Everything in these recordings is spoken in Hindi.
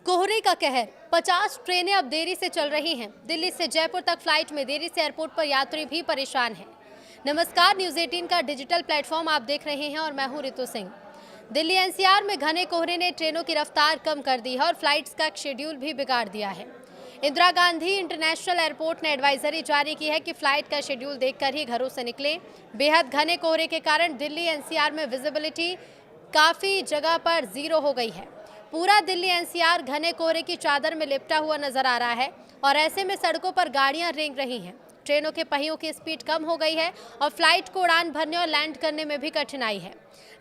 कोहरे का कहर। 50 ट्रेनें अब देरी से चल रही हैं। दिल्ली से जयपुर तक फ्लाइट में देरी से एयरपोर्ट पर यात्री भी परेशान हैं। नमस्कार, न्यूज 18 का डिजिटल प्लेटफॉर्म आप देख रहे हैं और मैं हूं रितु सिंह। दिल्ली एनसीआर में घने कोहरे ने ट्रेनों की रफ्तार कम कर दी है और फ्लाइट्स का शेड्यूल भी बिगाड़ दिया है। इंदिरा गांधी इंटरनेशनल एयरपोर्ट ने एडवाइजरी जारी की है कि फ्लाइट का शेड्यूल देखकर ही घरों से निकलें। बेहद घने कोहरे के कारण दिल्ली एनसीआर में विजिबिलिटी काफी जगह पर जीरो हो गई है। पूरा दिल्ली एनसीआर घने कोहरे की चादर में लिपटा हुआ नजर आ रहा है और ऐसे में सड़कों पर गाड़ियां रेंग रही हैं। ट्रेनों के पहियों की स्पीड कम हो गई है और फ्लाइट को उड़ान भरने और लैंड करने में भी कठिनाई है।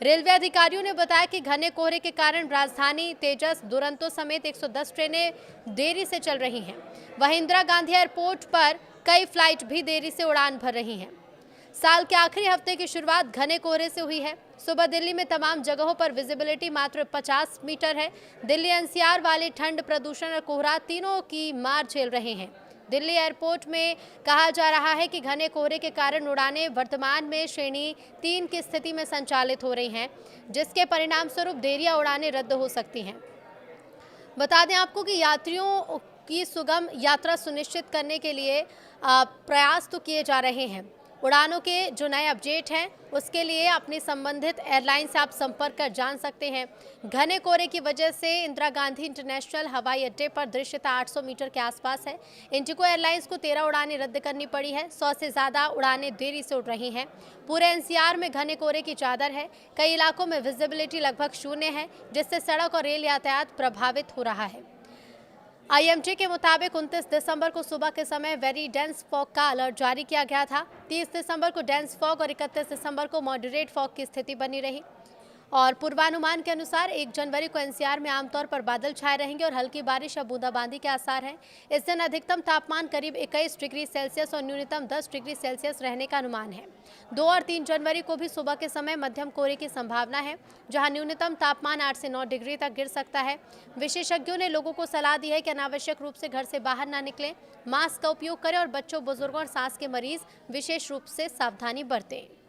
रेलवे अधिकारियों ने बताया कि घने कोहरे के कारण राजधानी, तेजस, दुरंतो समेत 110 ट्रेनें देरी से चल रही हैं। वहीं इंदिरा गांधी एयरपोर्ट पर कई फ्लाइट भी देरी से उड़ान भर रही हैं। साल के आखिरी हफ्ते की शुरुआत घने कोहरे से हुई है। सुबह दिल्ली में तमाम जगहों पर विजिबिलिटी मात्र 50 मीटर है। दिल्ली एनसीआर वाले ठंड, प्रदूषण और कोहरा तीनों की मार झेल रहे हैं। दिल्ली एयरपोर्ट में कहा जा रहा है कि घने कोहरे के कारण उड़ानें वर्तमान में श्रेणी 3 की स्थिति में संचालित हो रही हैं, जिसके परिणाम स्वरूप देरियां उड़ानें रद्द हो सकती हैं। बता दें आपको कि यात्रियों की सुगम यात्रा सुनिश्चित करने के लिए प्रयास तो किए जा रहे हैं। उड़ानों के जो नए अपडेट हैं उसके लिए अपनी संबंधित एयरलाइन से आप संपर्क कर जान सकते हैं। घने कोहरे की वजह से इंदिरा गांधी इंटरनेशनल हवाई अड्डे पर दृश्यता 800 मीटर के आसपास है। इंडिगो एयरलाइंस को 13 उड़ानें रद्द करनी पड़ी है। 100 से ज़्यादा उड़ानें देरी से उड़ रही हैं। पूरे एनसीआर में घने कोहरे की चादर है। कई इलाकों में विजिबिलिटी लगभग शून्य है, जिससे सड़क और रेल यातायात प्रभावित हो रहा है। आईएमडी के मुताबिक 29 दिसंबर को सुबह के समय वेरी डेंस फॉग का अलर्ट जारी किया गया था। 30 दिसंबर को डेंस फॉग और 31 दिसंबर को मॉडरेट फॉग की स्थिति बनी रही। और पूर्वानुमान के अनुसार 1 जनवरी को एनसीआर में आमतौर पर बादल छाए रहेंगे और हल्की बारिश या बूंदाबांदी के आसार हैं। इस दिन अधिकतम तापमान करीब 21 डिग्री सेल्सियस और न्यूनतम 10 डिग्री सेल्सियस रहने का अनुमान है। 2 और 3 जनवरी को भी सुबह के समय मध्यम कोहरे की संभावना है, जहां न्यूनतम तापमान 8 से 9 डिग्री तक गिर सकता है। विशेषज्ञों ने लोगों को सलाह दी है कि अनावश्यक रूप से घर से बाहर ना निकलें, मास्क का उपयोग करें और बच्चों, बुजुर्गों और सांस के मरीज विशेष रूप से सावधानी बरतें।